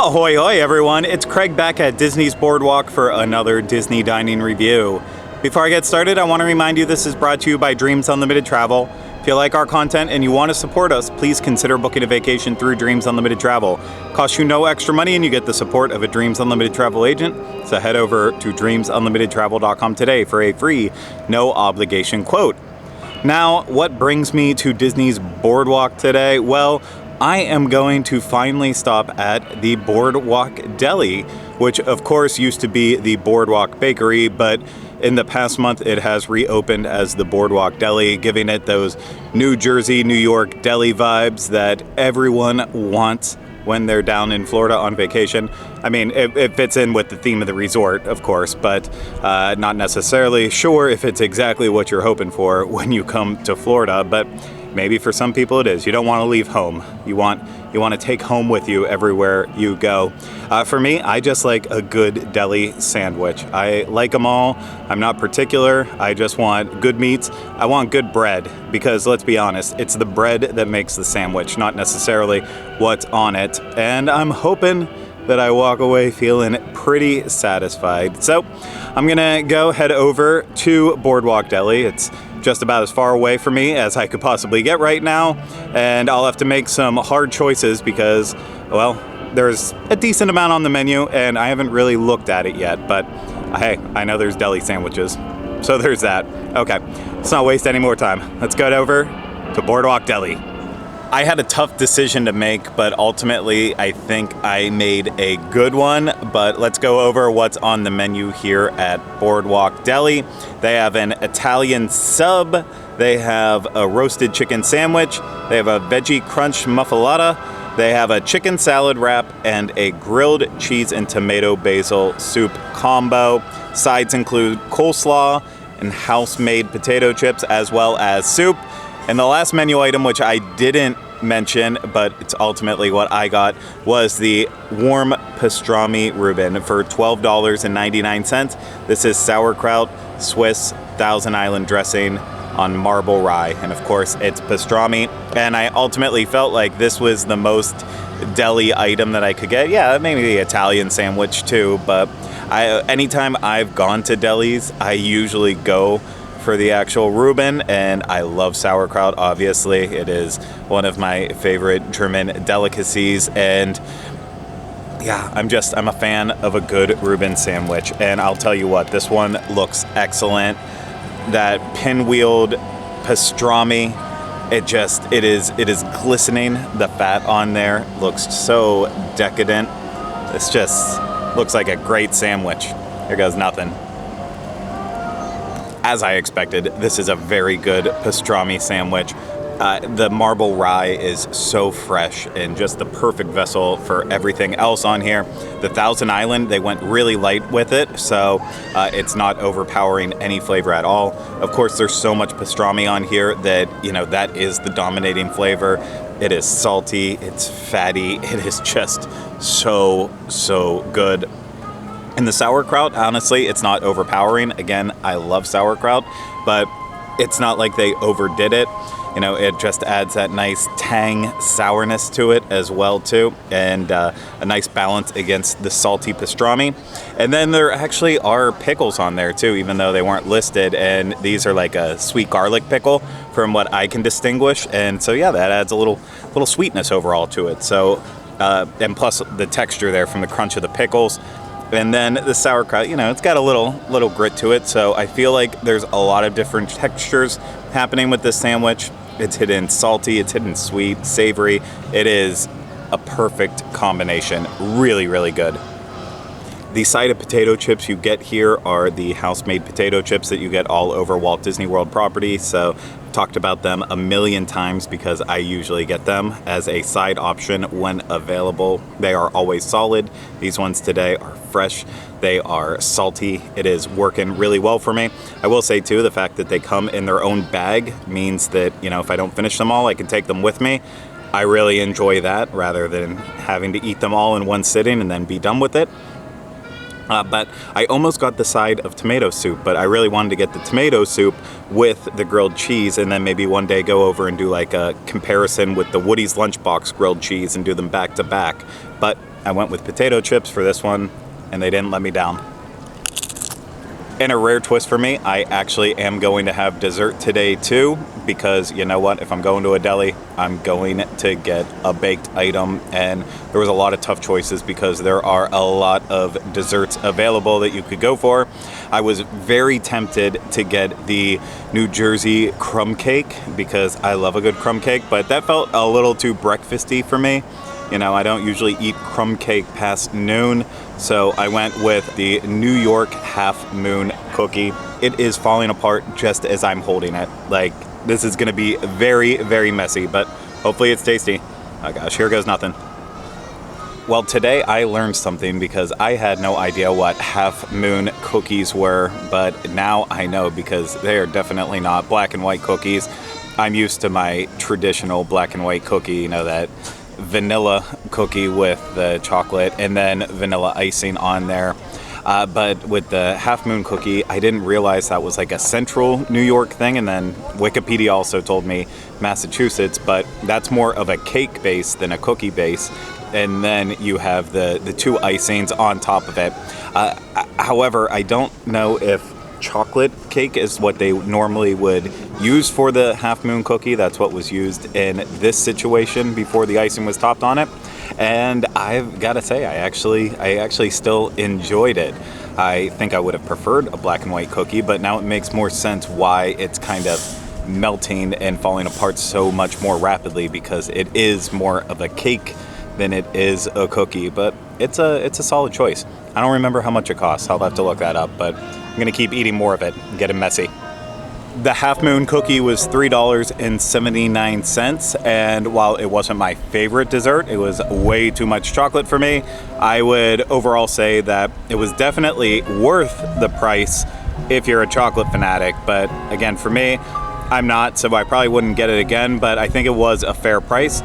Ahoy hoy everyone, it's Craig back at Disney's Boardwalk for another Disney dining review. Before I get started, I want to remind you this is brought to you by Dreams Unlimited Travel. If you like our content and you want to support us, please consider booking a vacation through Dreams Unlimited Travel. Costs you no extra money and you get the support of a Dreams Unlimited Travel agent. So head over to dreamsunlimitedtravel.com today for a free, no obligation quote. Now, what brings me to Disney's Boardwalk today? Well, I am going to finally stop at the Boardwalk Deli, which of course used to be the Boardwalk Bakery, but in the past month it has reopened as the Boardwalk Deli, giving it those New Jersey, New York deli vibes that everyone wants when they're down in Florida on vacation. I mean, it fits in with the theme of the resort, of course, but not necessarily sure if it's exactly what you're hoping for when you come to Florida, but maybe for some people it is. You don't want to leave home. You want to take home with you everywhere you go. For me, I just like a good deli sandwich. I like them all. I'm not particular. I just want good meats. I want good bread because let's be honest, it's the bread that makes the sandwich, not necessarily what's on it. And I'm hoping that I walk away feeling pretty satisfied. So I'm gonna go head over to Boardwalk Deli. It's just about as far away from me as I could possibly get right now, and I'll have to make some hard choices because, well, there's a decent amount on the menu and I haven't really looked at it yet, but hey, I know there's deli sandwiches, so there's that. Okay, let's not waste any more time. Let's go over to Boardwalk Deli. I had a tough decision to make, but ultimately I think I made a good one. But let's go over what's on the menu here at Boardwalk Deli. They have an Italian sub, they have a roasted chicken sandwich, they have a veggie crunch muffalata, they have a chicken salad wrap, and a grilled cheese and tomato basil soup combo. Sides include coleslaw and house-made potato chips as well as soup. And the last menu item, which I didn't mention, but it's ultimately what I got, was the warm pastrami Reuben for $12.99. This is sauerkraut, Swiss, Thousand Island dressing on marble rye. And of course, it's pastrami. And I ultimately felt like this was the most deli item that I could get. Yeah, maybe the Italian sandwich too, but anytime I've gone to delis, I usually go for the actual Reuben, and I love sauerkraut, obviously. It is one of my favorite German delicacies, and yeah, I'm a fan of a good Reuben sandwich, and I'll tell you what, this one looks excellent. That pinwheeled pastrami, it is glistening. The fat on there looks so decadent. This just looks like a great sandwich. Here goes nothing. As I expected, this is a very good pastrami sandwich. The marble rye is so fresh and just the perfect vessel for everything else on here. The Thousand Island, they went really light with it, so it's not overpowering any flavor at all. Of course, there's so much pastrami on here that, that is the dominating flavor. It is salty, it's fatty, it is just so good. And the sauerkraut, honestly, it's not overpowering. Again, I love sauerkraut, but it's not like they overdid it. It just adds that nice tang sourness to it as well, too, and a nice balance against the salty pastrami. And then there actually are pickles on there, too, even though they weren't listed, and these are like a sweet garlic pickle from what I can distinguish. And so, yeah, that adds a little sweetness overall to it. So, and plus the texture there from the crunch of the pickles. And then the sauerkraut, it's got a little grit to it, so I feel like there's a lot of different textures happening with this sandwich. It's hidden salty, it's hidden sweet, savory. It is a perfect combination. Really, really good. The side of potato chips you get here are the house-made potato chips that you get all over Walt Disney World property, so I've talked about them a million times because I usually get them as a side option when available. They are always solid. These ones today are fresh. They are salty. It is working really well for me. I will say too, the fact that they come in their own bag means that, if I don't finish them all, I can take them with me. I really enjoy that rather than having to eat them all in one sitting and then be done with it. But I almost got the side of tomato soup, but I really wanted to get the tomato soup with the grilled cheese, and then maybe one day go over and do like a comparison with the Woody's Lunchbox grilled cheese and do them back to back. But I went with potato chips for this one, and they didn't let me down. In a rare twist for me, I actually am going to have dessert today too, because you know what, if I'm going to a deli, I'm going to get a baked item, and there was a lot of tough choices because there are a lot of desserts available that you could go for. I was very tempted to get the New Jersey crumb cake because I love a good crumb cake, but that felt a little too breakfasty for me. You know, I don't usually eat crumb cake past noon, so I went with the New York Half Moon cookie. It is falling apart just as I'm holding it. Like, this is gonna be very, very messy, but hopefully it's tasty. Oh gosh, here goes nothing. Well, today I learned something because I had no idea what Half Moon cookies were, but now I know because they are definitely not black and white cookies. I'm used to my traditional black and white cookie, you know, that vanilla cookie with the chocolate and then vanilla icing on there. But with the Half Moon cookie, I didn't realize that was like a central New York thing, and then Wikipedia also told me Massachusetts, but that's more of a cake base than a cookie base. And then you have the two icings on top of it. However, I don't know if chocolate cake is what they normally would use for the Half Moon cookie. That's what was used in this situation before the icing was topped on it. And I've got to say, I actually still enjoyed it. I think I would have preferred a black and white cookie, but now it makes more sense why it's kind of melting and falling apart so much more rapidly, because it is more of a cake than it is a cookie. But it's a solid choice. I don't remember how much it costs. I'll have to look that up, but I'm gonna keep eating more of it and get it messy. The Half Moon cookie was $3.79, and while it wasn't my favorite dessert, it was way too much chocolate for me. I would overall say that it was definitely worth the price if you're a chocolate fanatic, but again, for me, I'm not, so I probably wouldn't get it again, but I think it was a fair price.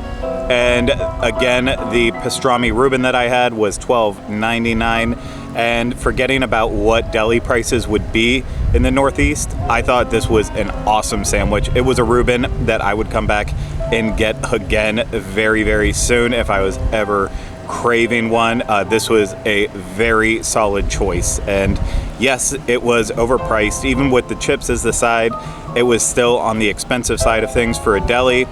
And again, the pastrami Reuben that I had was $12.99. And forgetting about what deli prices would be in the Northeast, I thought this was an awesome sandwich. It was a Reuben that I would come back and get again very, very soon if I was ever craving one. This was a very solid choice. And yes, it was overpriced. Even with the chips as the side, it was still on the expensive side of things for a deli.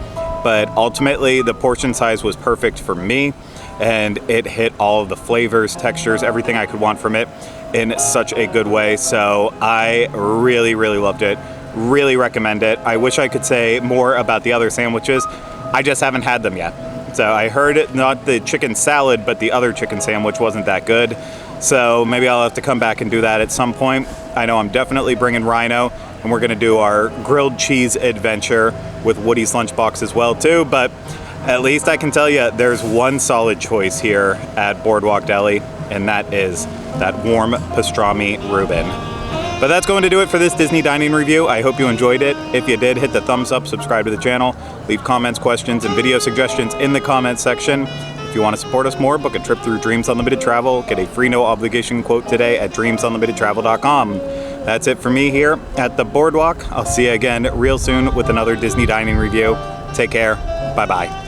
But ultimately, the portion size was perfect for me, and it hit all of the flavors, textures, everything I could want from it in such a good way. So I really, really loved it. Really recommend it. I wish I could say more about the other sandwiches. I just haven't had them yet. So I heard it, not the chicken salad, but the other chicken sandwich wasn't that good. So maybe I'll have to come back and do that at some point. I know I'm definitely bringing Rhino, and we're gonna do our grilled cheese adventure with Woody's lunchbox as well too, but at least I can tell you there's one solid choice here at Boardwalk Deli, and that is that warm pastrami Reuben. But that's going to do it for this Disney dining review. I hope you enjoyed it. If you did, hit the thumbs up, subscribe to the channel, leave comments, questions, and video suggestions in the comments section. If you want to support us more, book a trip through Dreams Unlimited Travel. Get a free no obligation quote today at dreamsunlimitedtravel.com. That's it for me here at the Boardwalk. I'll see you again real soon with another Disney dining review. Take care. Bye-bye.